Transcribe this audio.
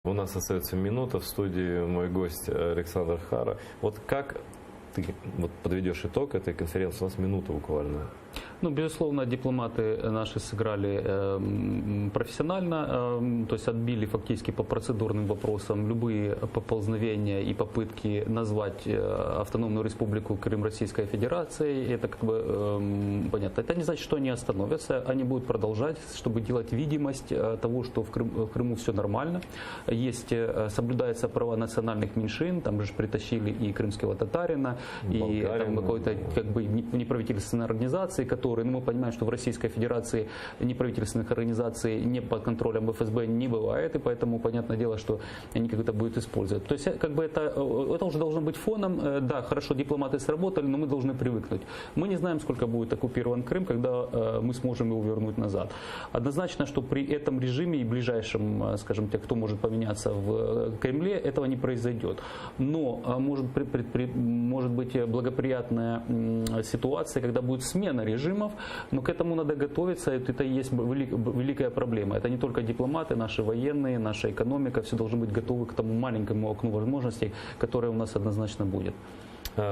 У нас остается минута, в студии мой гость Александр Хара. Вот как ты подведешь итог этой конференции? У нас минута буквально. Ну, безусловно, дипломаты наши сыграли профессионально, то есть отбили фактически по процедурным вопросам любые поползновения и попытки назвать Автономную Республику Крым Российской Федерацией. Это как бы понятно. Это не значит, что они остановятся, они будут продолжать, чтобы делать видимость того, что в Крыму все нормально. Соблюдаются права национальных меньшин, там же притащили и крымского татарина, и там какой-то как бы неправительственной организации, которые, мы понимаем, что в Российской Федерации неправительственных организаций не под контролем ФСБ не бывает, и поэтому понятное дело, что они как-то будут использовать. То есть как бы это уже должно быть фоном. Да, хорошо, дипломаты сработали, но мы должны привыкнуть. Мы не знаем, сколько будет оккупирован Крым, когда мы сможем его вернуть назад. Однозначно, что при этом режиме и ближайшем, скажем так, кто может поменяться в Кремле, этого не произойдет. Но может быть благоприятная ситуация, когда будет смена режимов, но к этому надо готовиться, это и есть великая проблема. Это не только дипломаты, наши военные, наша экономика, все должны быть готовы к тому маленькому окну возможностей, которое у нас однозначно будет.